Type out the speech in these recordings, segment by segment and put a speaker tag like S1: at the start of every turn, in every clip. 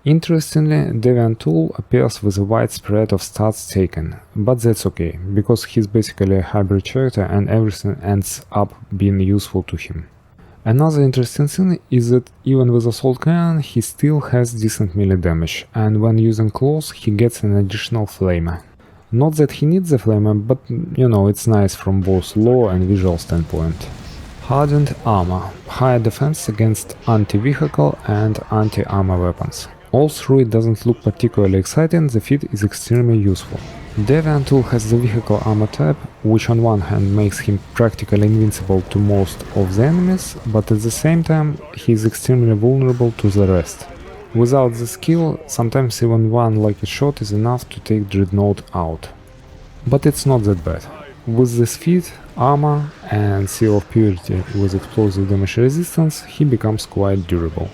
S1: Interestingly, Deviant Tool appears with a wide spread of stats taken, but that's okay, because he's basically a hybrid character and everything ends up being useful to him. Another interesting thing is that even with Assault Cannon he still has decent melee damage, and when using claws he gets an additional flamer. Not that he needs the flamer, but you know, it's nice from both lore and visual standpoint. Hardened Armor, higher defense against anti-vehicle and anti-armor weapons. Although it doesn't look particularly exciting, the feat is extremely useful. Deviant Tool has the vehicle armor type, which on one hand makes him practically invincible to most of the enemies, but at the same time he is extremely vulnerable to the rest. Without the skill, sometimes even one lucky shot is enough to take Dreadnought out. But it's not that bad. With this feat, armor and Seal of Purity with explosive damage resistance, he becomes quite durable.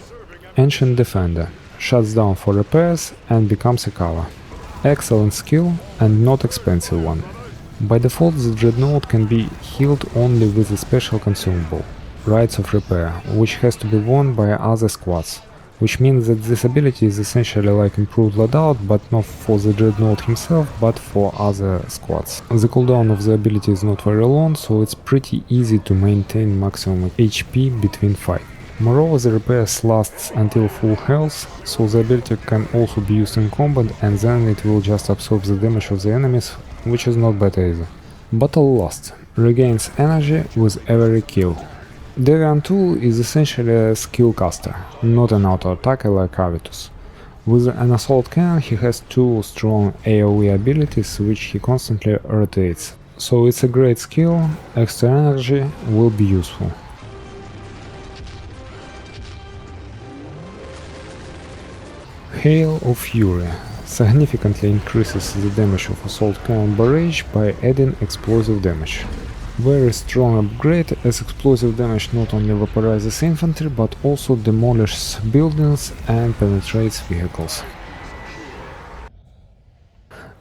S1: Ancient Defender shuts down for repairs and becomes a cover. Excellent skill and not expensive one. By default the Dreadnought can be healed only with a special consumable, Rites of Repair, which has to be worn by other squads, which means that this ability is essentially like improved loadout, but not for the Dreadnought himself, but for other squads. The cooldown of the ability is not very long, so it's pretty easy to maintain maximum HP between fights. Moreover, the repairs lasts until full health, so the ability can also be used in combat and then it will just absorb the damage of the enemies, which is not bad either. Battle Lust regains energy with every kill. Deviant Tool is essentially a skill caster, not an auto attacker like Avitus. With an Assault Cannon he has two strong AoE abilities which he constantly rotates, so it's a great skill, extra energy will be useful. Hail of Fury significantly increases the damage of Assault Cannon barrage by adding explosive damage. Very strong upgrade, as explosive damage not only vaporizes infantry but also demolishes buildings and penetrates vehicles.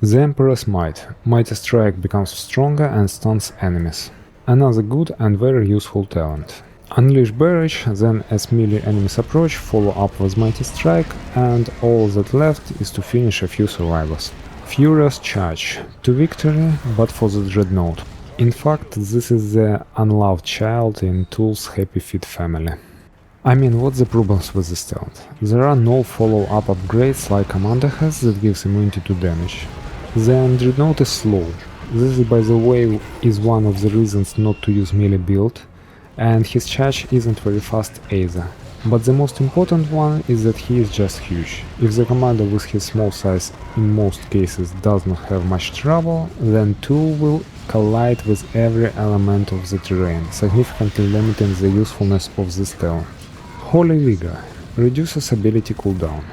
S1: The Emperor's Might. Mighty Strike becomes stronger and stuns enemies. Another good and very useful talent. Unleash Barrage, then as melee enemies approach, follow up with Mighty Strike, and all that left is to finish a few survivors. Furious Charge, to victory, but for the Dreadnought. In fact, this is the unloved child in Tool's Happy Feet family. I mean, what's the problems with this talent? There are no follow-up upgrades like Commander has that gives immunity to damage. Then Dreadnought is slow. This, by the way, is one of the reasons not to use melee build, and his charge isn't very fast either. But the most important one is that he is just huge. If the commander with his small size in most cases does not have much trouble, then Tool will collide with every element of the terrain, significantly limiting the usefulness of this talent. Holy Vigor reduces ability cooldown.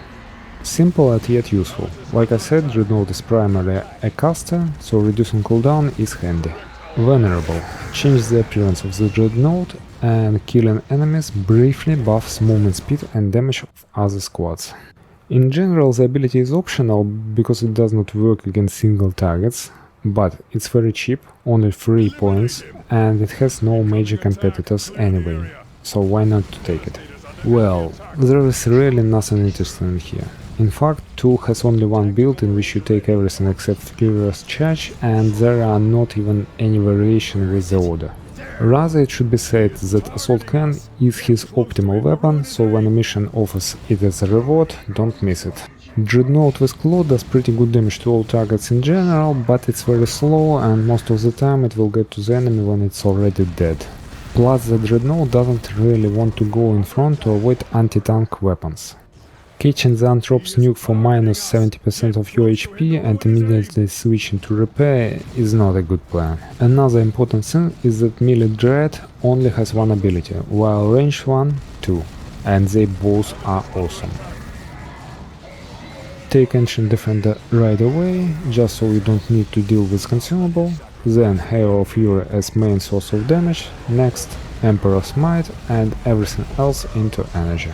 S1: Simple and yet useful. Like I said, Dreadnought is primarily a caster, so reducing cooldown is handy. Venerable. Change the appearance of the Dreadnought, and killing enemies briefly buffs movement speed and damage of other squads. In general the ability is optional because it does not work against single targets, but it's very cheap, only 3 points, and it has no major competitors anyway, so why not to take it? Well, there is really nothing interesting here. In fact, Tool has only one build in which you take everything except Furious Charge, and there are not even any variation with the order. Rather, it should be said that Assault Cannon is his optimal weapon, so when a mission offers it as a reward, don't miss it. Dreadnought with Claw does pretty good damage to all targets in general, but it's very slow and most of the time it will get to the enemy when it's already dead. Plus, the Dreadnought doesn't really want to go in front to avoid anti-tank weapons. Catching the Anthrop's nuke for minus 70% of your HP and immediately switching to repair is not a good plan. Another important thing is that melee Dread only has one ability, while ranged one, 2, and they both are awesome. Take Ancient Defender right away, just so you don't need to deal with consumable, then Hail of Fury as main source of damage, next Emperor's Might and everything else into energy.